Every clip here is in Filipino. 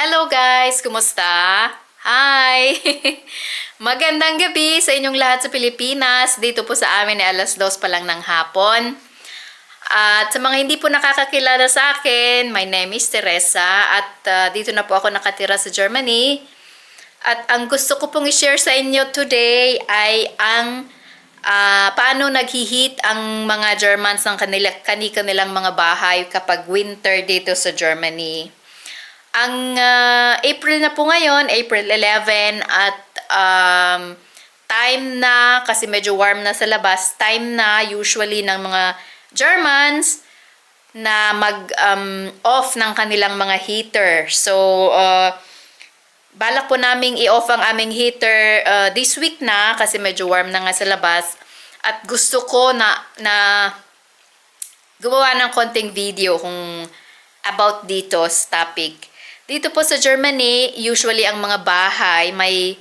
Hello guys! Kumusta? Hi! Magandang gabi sa inyong lahat sa Pilipinas. Dito po sa amin ay alas 2 pa lang ng hapon. At sa mga hindi po nakakakilala sa akin, my name is Teresa at dito na po ako nakatira sa Germany. At ang gusto ko pong i-share sa inyo today ay ang paano naghi-heat ang mga Germans ng kanilang mga bahay kapag winter dito sa Germany. Ang April na po ngayon, April 11 at time na, kasi medyo warm na sa labas, time na usually ng mga Germans na mag-off ng kanilang mga heater. So, balak po naming i-off ang aming heater this week na kasi medyo warm na nga sa labas. At gusto ko na gumawa ng konting video kung about dito sa topic. Dito po sa Germany, usually ang mga bahay may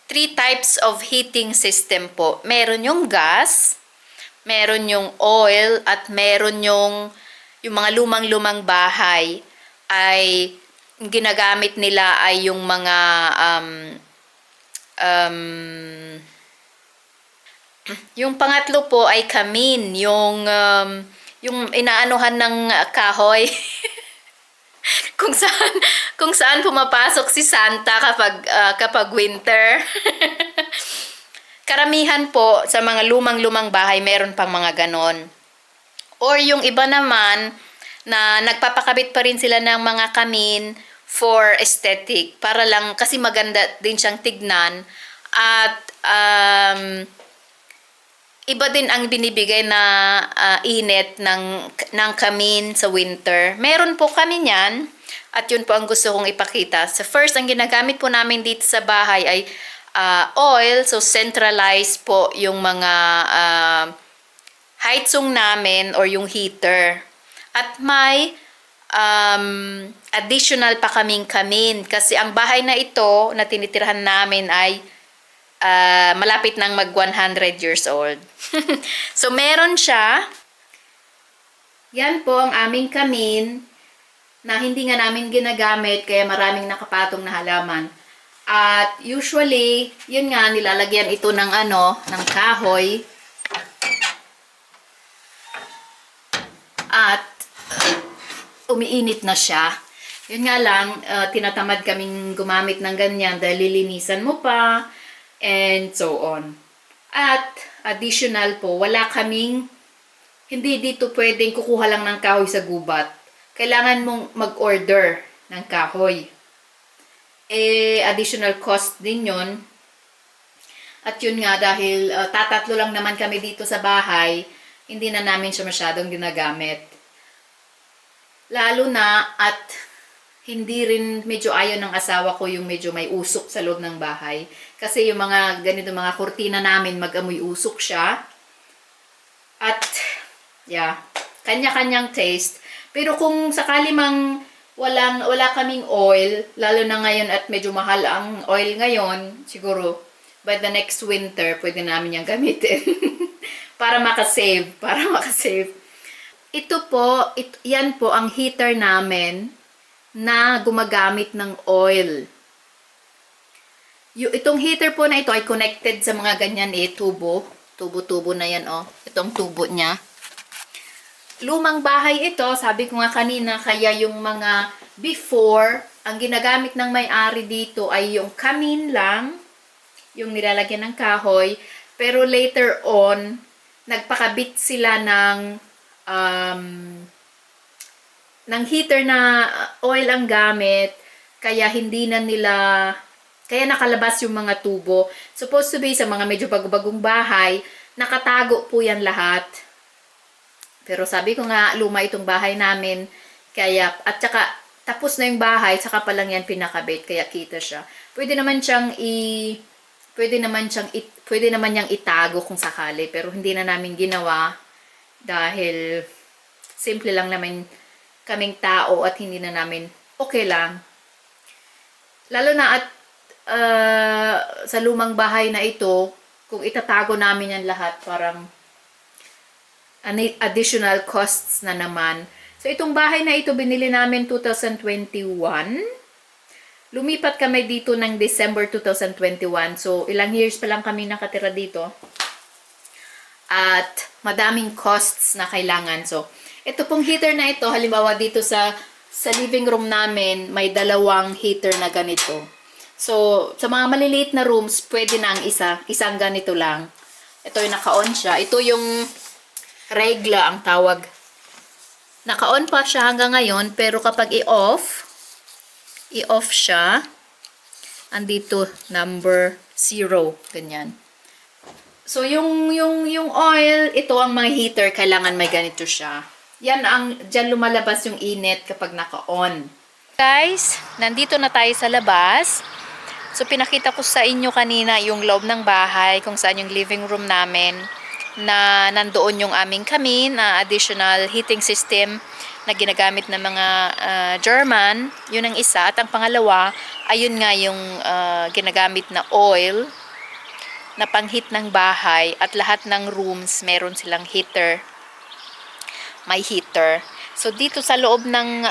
three types of heating system po. Meron yung gas, meron yung oil, at meron yung mga lumang-lumang bahay ay ginagamit nila ay yung mga yung pangatlo po ay kamin, yung inaanuhan ng kahoy. kung saan pumapasok si Santa kapag winter. Karamihan po sa mga lumang-lumang bahay meron pang mga ganon. Or yung iba naman na nagpapakabit pa rin sila ng mga kamin for aesthetic, para lang kasi maganda din siyang tignan at iba din ang binibigay na init ng kamin sa winter. Meron po kami niyan at yun po ang gusto kong ipakita. So first, ang ginagamit po namin dito sa bahay ay oil. So centralized po yung mga heizung namin or yung heater. At may additional pa kaming kamin kasi ang bahay na ito na tinitirhan namin ay malapit nang mag 100 years old. So meron siya. Yan po ang aming kamin na hindi nga namin ginagamit kaya maraming nakapatong na halaman. At usually, yun nga, nilalagyan ito ng ng kahoy. At umiinit na siya. Yun nga lang, tinatamad kaming gumamit ng ganyan dahil lilinisan mo pa and so on. At additional po, hindi dito pwedeng kukuha lang ng kahoy sa gubat. Kailangan mong mag-order ng kahoy. Additional cost din yon. At yun nga, dahil tatatlo lang naman kami dito sa bahay, hindi na namin siya masyadong ginagamit. Lalo na at hindi rin medyo ayaw ng asawa ko yung medyo may usok sa loob ng bahay. Kasi yung mga ganito mga kurtina namin mag-amoy usok siya. At yeah, kanya-kanyang taste. Pero kung sakali mang wala kaming oil, lalo na ngayon at medyo mahal ang oil ngayon, siguro by the next winter pwede namin yung gamitin. para makasave. Ito po, yan po ang heater namin na gumagamit ng oil. Itong heater po na ito ay connected sa mga ganyan tubo. Tubo-tubo na yan Itong tubo niya. Lumang bahay ito, sabi ko nga kanina, kaya yung mga before, ang ginagamit ng may-ari dito ay yung kamin lang, yung nilalagyan ng kahoy. Pero later on, nagpakabit sila ng heater na oil ang gamit, kaya kaya nakalabas yung mga tubo. Supposed to be sa mga medyo bago-bagong bahay, nakatago po yan lahat. Pero sabi ko nga, luma itong bahay namin, at saka tapos na yung bahay, saka pa lang yan pinakabit, kaya kita siya. Pwede naman niyang itago kung sakali, pero hindi na namin ginawa dahil simple lang naman kaming tao at hindi na namin okay lang. Lalo na at sa lumang bahay na ito, kung itatago namin yan lahat, parang additional costs na naman. So So, itong bahay na ito, binili namin 2021. Lumipat kami dito ng December 2021. So, ilang years pa lang kami nakatira dito. At madaming costs na kailangan. So, ito pong heater na ito, halimbawa dito sa living room namin, may dalawang heater na ganito. So, sa mga maliliit na rooms, pwede na ang isang ganito lang. Ito yung naka-on siya. Ito yung regla ang tawag. Naka-on pa siya hanggang ngayon, pero kapag i-off siya, andito number 0, ganyan. So, yung oil, ito ang mga heater, kailangan may ganito siya. Diyan lumalabas yung init kapag naka-on. Guys, nandito na tayo sa labas. So, pinakita ko sa inyo kanina yung loob ng bahay, kung saan yung living room namin, na nandoon yung aming kamin, na additional heating system na ginagamit ng mga German. Yun ang isa. At ang pangalawa, ayun nga yung ginagamit na oil na panghit ng bahay, at lahat ng rooms meron silang heater. May heater. So dito sa loob ng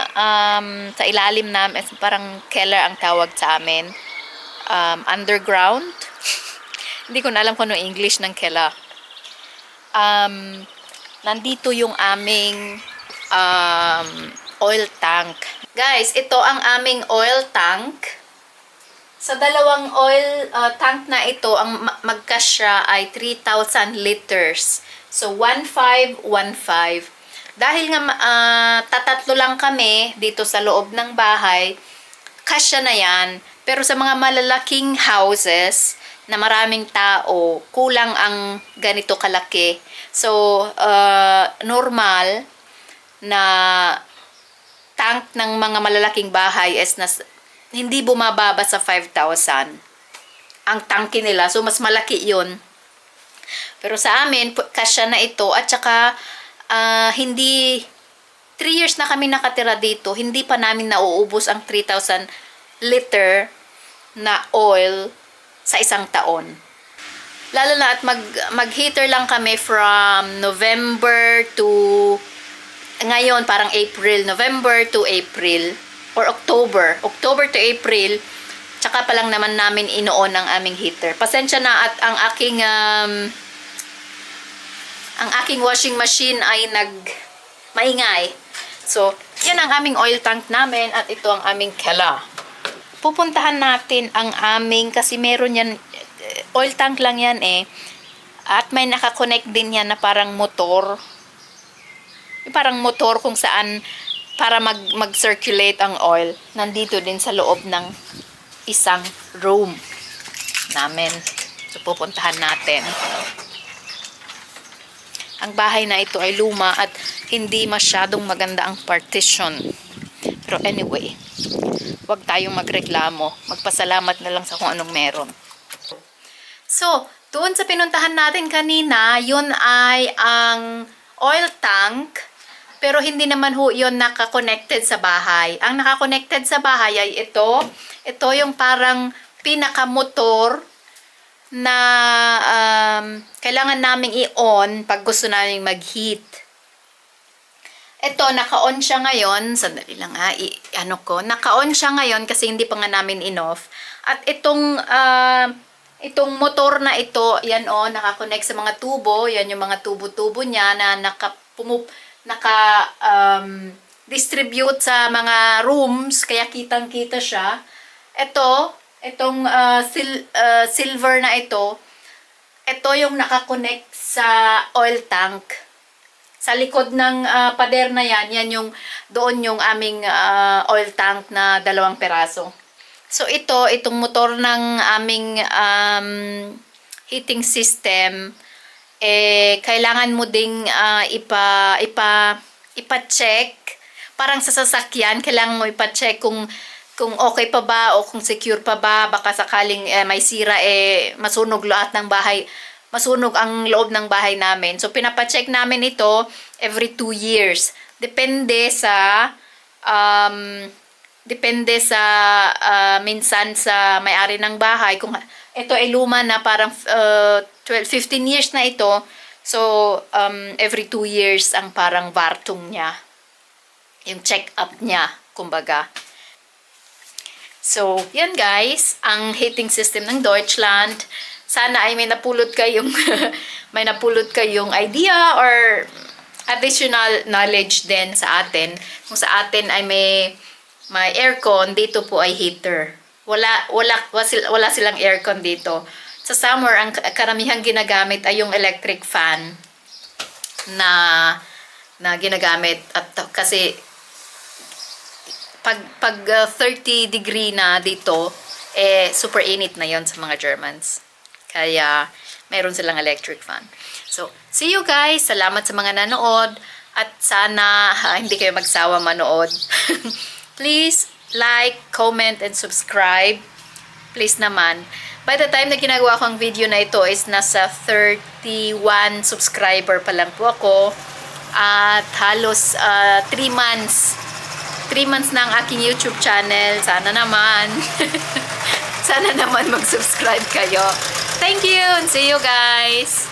sa ilalim namin, parang cellar ang tawag sa amin. Underground. Hindi ko na alam kung ano English ng cellar. Nandito yung aming oil tank. Guys, ito ang aming oil tank. Sa dalawang oil tank na ito, ang magkasya ay 3,000 liters. So, 1,515. Dahil nga tatatlo lang kami dito sa loob ng bahay, kasya na yan. Pero sa mga malalaking houses na maraming tao, kulang ang ganito kalaki. So, normal na tank ng mga malalaking bahay is hindi bumababa sa 5,000 ang tangke nila. So, mas malaki yun. Pero sa amin, kasya na ito. At saka, hindi, 3 years na kami nakatira dito, hindi pa namin nauubos ang 3,000 liter na oil sa isang taon. Lalo na at mag-heater lang kami from November to, ngayon parang April, November to April. Or October to April, tsaka pa lang naman namin inoon ang aming heater. Pasensya na at ang aking washing machine ay maingay. So, yan ang aming oil tank namin at ito ang aming kela. Pupuntahan natin ang aming, kasi meron yan, oil tank lang yan at may nakakonect din yan na parang motor. Parang motor kung saan para mag-circulate ang oil, nandito din sa loob ng isang room namin. So, pupuntahan natin. Ang bahay na ito ay luma at hindi masyadong maganda ang partition. Pero anyway, huwag tayong magreklamo. Magpasalamat na lang sa kung anong meron. So, doon sa pinuntahan natin kanina, yun ay ang oil tank. Pero hindi naman ho yun naka-connected sa bahay. Ang naka-connected sa bahay ay ito. Ito yung parang pinaka-motor na kailangan naming i-on pag gusto naming mag-heat. Ito, naka-on siya ngayon. Sandali lang ha. Naka-on siya ngayon kasi hindi pa nga namin in-off. At itong motor na ito, yan naka-connect sa mga tubo. Yan yung mga tubo-tubo niya na distribute sa mga rooms, kaya kitang-kita siya. Itong silver na ito yung nakakonect sa oil tank. Sa likod ng pader na yan doon yung aming oil tank na 2 peraso. So itong motor ng aming heating system, kailangan mo ding ipa-check. Parang sa sasakyan, kailangan mo ipa-check kung okay pa ba o kung secure pa ba. Baka sakaling may sira, masunog lahat ng bahay. Masunog ang loob ng bahay namin. So, pinapa-check namin ito every 2 years. Depende sa minsan sa may-ari ng bahay. Kung ito ay luma na, parang 15 years na ito. So, every 2 years ang parang wartung niya. yung check-up niya, kumbaga. So, yan guys, ang heating system ng Deutschland. Sana ay may napulot kayong may napulot kayong idea or additional knowledge din sa atin. Kung sa atin ay may aircon, dito po ay heater. Wala silang aircon dito. Sa summer, ang karamihang ginagamit ay yung electric fan na ginagamit at kasi pag 30 degree na dito, super init na yon sa mga Germans. Kaya, mayroon silang electric fan. So, see you guys. Salamat sa mga nanood. At sana hindi kayo magsawa manood. Please, like, comment, and subscribe. Please naman. By the time na ginagawa ko ang video na ito is nasa 31 subscriber pa lang po ako. At halos 3 months. 3 months na ang aking YouTube channel. Sana naman. Sana naman mag-subscribe kayo. Thank you and see you guys.